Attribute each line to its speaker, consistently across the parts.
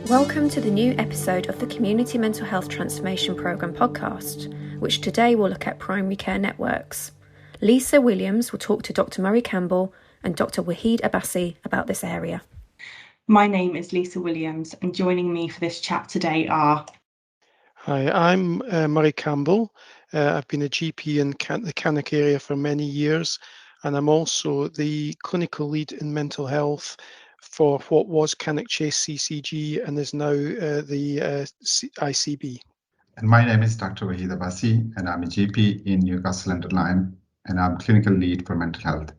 Speaker 1: Welcome to the new episode of the Community Mental Health Transformation Programme podcast, which today will look at primary care networks. Lisa Williams will talk to Dr. Murray Campbell and Dr. Waheed Abbasi about this area.
Speaker 2: My name is Lisa Williams, and joining me for this chat today are...
Speaker 3: Hi, I'm Murray Campbell. I've been a GP in the Cannock area for many years, and I'm also the clinical lead in mental health for what was Cannock Chase CCG and is now the ICB.
Speaker 4: And my name is Dr. Waheed Abbasi, and I'm a GP in Newcastle under Lyme, and I'm clinical lead for mental health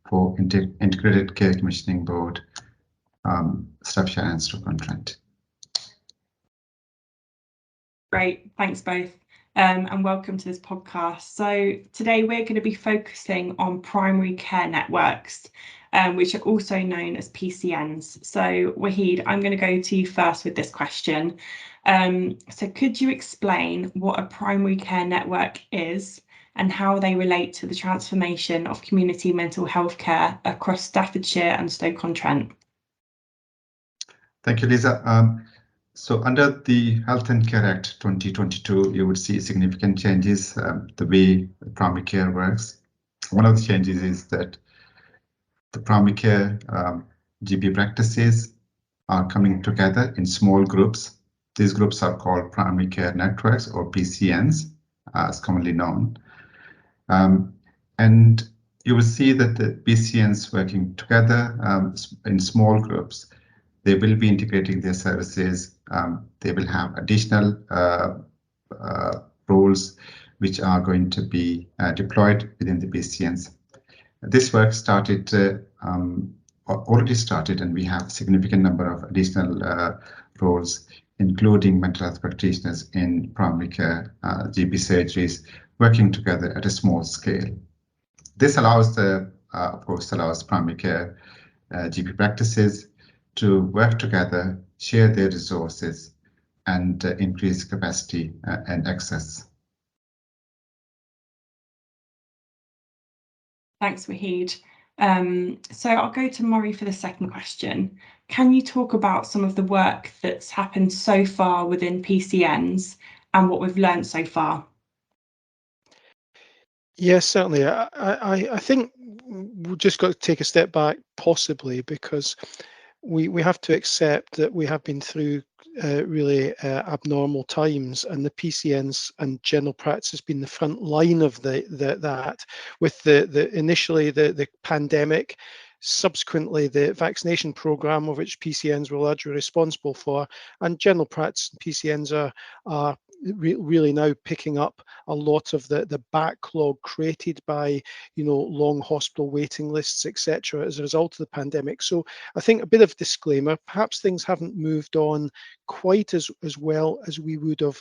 Speaker 4: for Integrated Care Commissioning Board, Staffordshire and Stoke-on-Trent.
Speaker 2: Great, thanks both, and welcome to this podcast. So today we're going to be focusing on primary care networks, which are also known as PCNs. So Waheed, I'm going to go to you first with this question. So could you explain what a primary care network is and how they relate to the transformation of community mental health care across Staffordshire and Stoke-on-Trent?
Speaker 4: Thank you, Lisa. So under the Health and Care Act 2022, you would see significant changes the way primary care works. One of the changes is that the primary care GP practices are coming together in small groups. These groups are called primary care networks, or PCNs, as commonly known. And you will see that the PCNs working together in small groups, they will be integrating their services. They will have additional roles which are going to be deployed within the PCNs. This work already started, and we have a significant number of additional roles, including mental health practitioners in primary care, GP surgeries, working together at a small scale. This allows allows primary care GP practices to work together, share their resources, and increase capacity and access.
Speaker 2: Thanks, Waheed. So I'll go to Murray for the second question. Can you talk about some of the work that's happened so far within PCNs and what we've learned so far?
Speaker 3: Yes, certainly. I think we've just got to take a step back, possibly, because we have to accept that we have been through really abnormal times, and the PCNs and general practice has been the front line of that, with initially the pandemic, subsequently the vaccination program, of which PCNs were largely responsible for, and general practice and PCNs are really now picking up a lot of the backlog created by long hospital waiting lists, etc., as a result of the pandemic. So I think a bit of disclaimer, perhaps things haven't moved on quite as well as we would have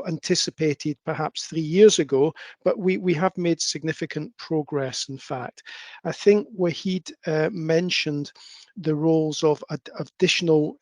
Speaker 3: anticipated perhaps 3 years ago, but we have made significant progress. In fact, I think Waheed mentioned the roles of additional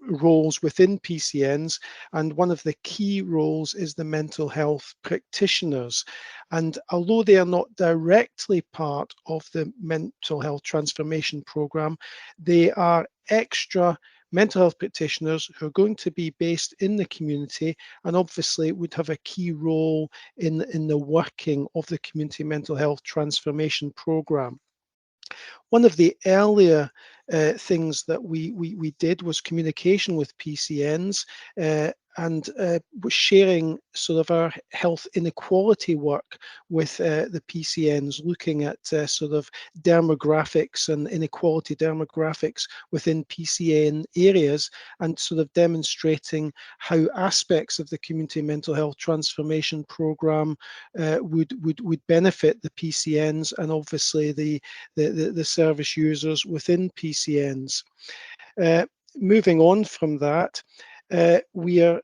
Speaker 3: roles within PCNs, and one of the key roles is the mental health practitioners. And although they are not directly part of the mental health transformation program, they are extra mental health practitioners who are going to be based in the community, and obviously would have a key role in the working of the community mental health transformation program. One of the earlier things that we did was communication with PCNs and sharing sort of our health inequality work with the PCNs, looking at sort of demographics and inequality demographics within PCN areas, and sort of demonstrating how aspects of the community mental health transformation program would benefit the PCNs and obviously the service users within PCNs. Moving on from that, we are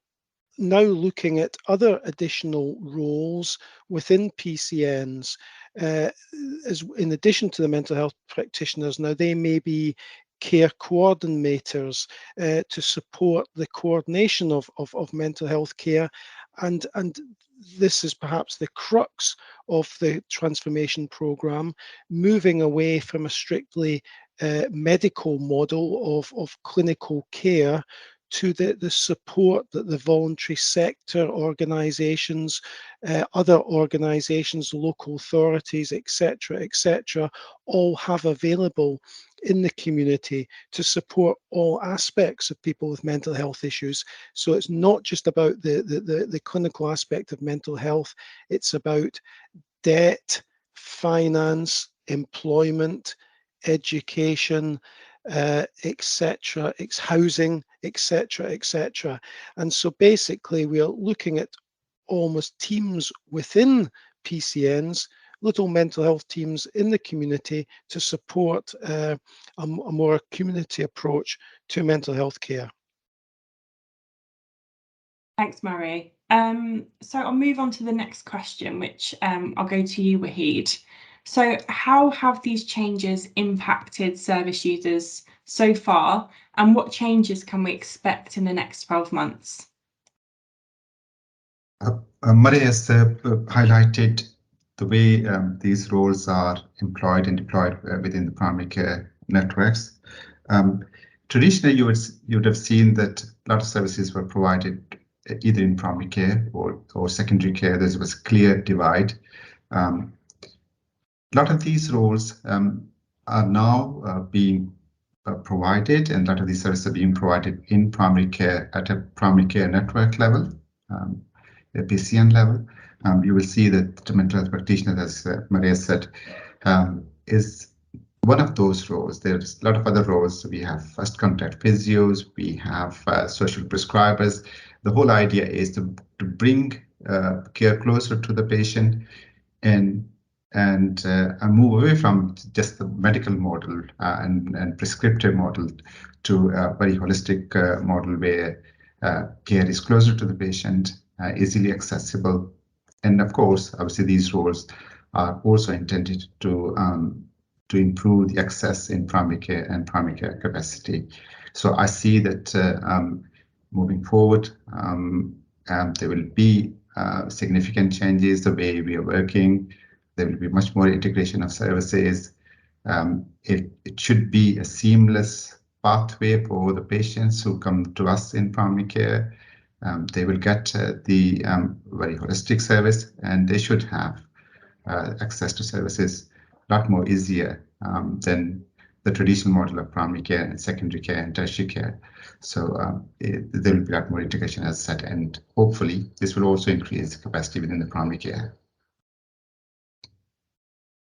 Speaker 3: now looking at other additional roles within PCNs, as in addition to the mental health practitioners. Now, they may be care coordinators to support the coordination of mental health care, and this is perhaps the crux of the transformation program, moving away from a strictly medical model of clinical care to the support that the voluntary sector organisations, other organisations, local authorities, etc., all have available in the community to support all aspects of people with mental health issues. So it's not just about the clinical aspect of mental health, it's about debt, finance, employment, education, etc., housing, etc. And so basically we are looking at almost teams within PCNs, little mental health teams in the community to support a more community approach to mental health care.
Speaker 2: Thanks, Murray. So I'll move on to the next question, which I'll go to you, Waheed. So how have these changes impacted service users so far, and what changes can we expect in the next 12 months?
Speaker 4: Murray has highlighted the way these roles are employed and deployed within the primary care networks. Traditionally, you would have seen that a lot of services were provided either in primary care or secondary care. There was a clear divide. A lot of these roles are now being provided, and a lot of these services are being provided in primary care at a primary care network level, a PCN level. You will see that the mental health practitioner, as Maria said, is one of those roles. There's a lot of other roles. We have first contact physios, we have social prescribers. The whole idea is to bring care closer to the patient and move away from just the medical model and prescriptive model to a very holistic model where care is closer to the patient, easily accessible. And of course, obviously, these roles are also intended to improve the access in primary care and primary care capacity. So I see that moving forward, there will be significant changes the way we are working. There will be much more integration of services. It should be a seamless pathway for the patients who come to us in primary care. They will get the very holistic service, and they should have access to services a lot more easier than the traditional model of primary care and secondary care and tertiary care. So there will be a lot more integration, as said, and hopefully this will also increase capacity within the primary care.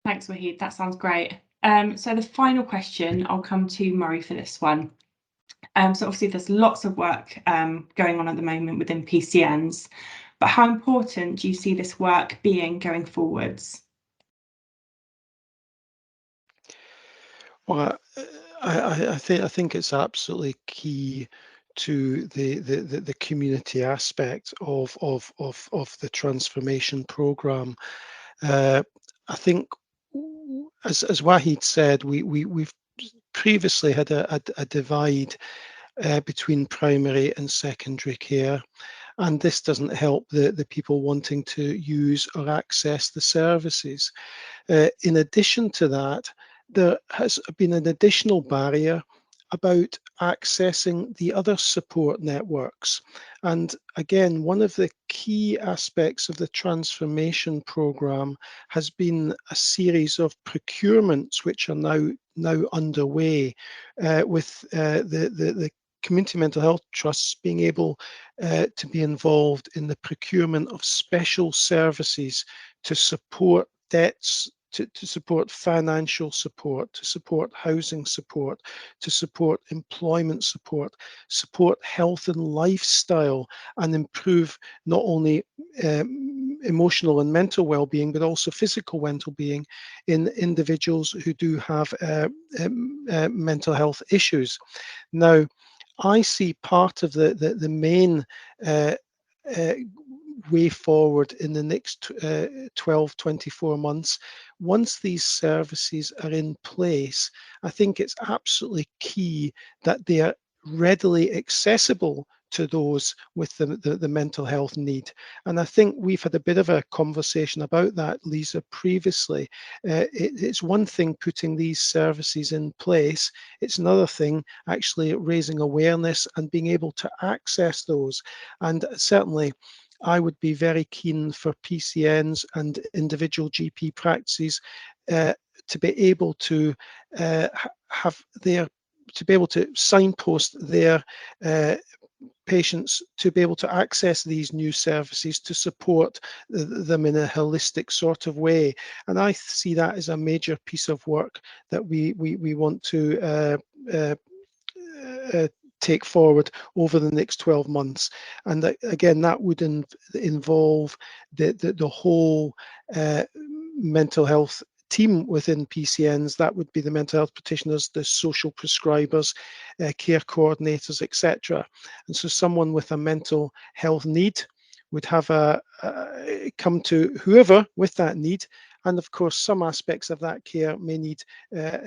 Speaker 2: Thanks, Waheed. That sounds great. So the final question, I'll come to Murray for this one. So obviously there's lots of work going on at the moment within PCNs, but how important do you see this work being going forwards?
Speaker 3: Well, I think it's absolutely key to the community aspect of the transformation program. I think, as Waheed said, we've previously had a divide between primary and secondary care, and this doesn't help the people wanting to use or access the services. In addition to that, there has been an additional barrier about accessing the other support networks. And again, one of the key aspects of the transformation program has been a series of procurements which are now underway with the community mental health trusts being able to be involved in the procurement of special services to support debts, to support financial support, to support housing support, to support employment support, support health and lifestyle, and improve not only emotional and mental well-being, but also physical well-being in individuals who do have mental health issues. Now, I see part of the main way forward in the next 12, 24 months. Once these services are in place, I think it's absolutely key that they are readily accessible to those with the mental health need. And I think we've had a bit of a conversation about that, Lisa, previously. It's one thing putting these services in place. It's another thing actually raising awareness and being able to access those. And certainly, I would be very keen for PCNs and individual GP practices to be able to to be able to signpost their patients to be able to access these new services to support them in a holistic sort of way. And I see that as a major piece of work that we want to take forward over the next 12 months. And again, that would involve the whole mental health team within PCNs. That would be the mental health practitioners, the social prescribers, care coordinators, etc. And so someone with a mental health need would have come to whoever with that need. And of course, some aspects of that care may need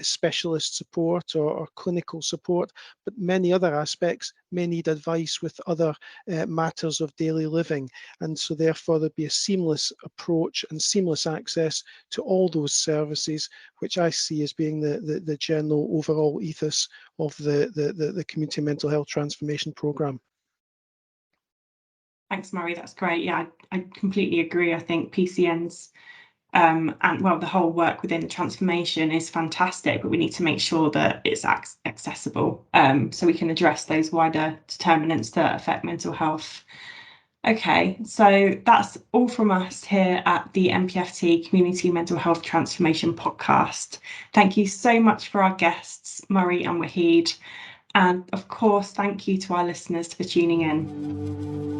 Speaker 3: specialist support or clinical support, but many other aspects may need advice with other matters of daily living. And so therefore there'd be a seamless approach and seamless access to all those services, which I see as being the general overall ethos of the Community Mental Health Transformation Programme.
Speaker 2: Thanks, Murray. That's great. Yeah, I completely agree. I think PCNs and well, the whole work within the transformation is fantastic, but we need to make sure that it's accessible so we can address those wider determinants that affect mental health. Okay, so that's all from us here at the MPFT Community Mental Health Transformation Podcast. Thank you so much for our guests, Murray and Waheed. And of course, thank you to our listeners for tuning in.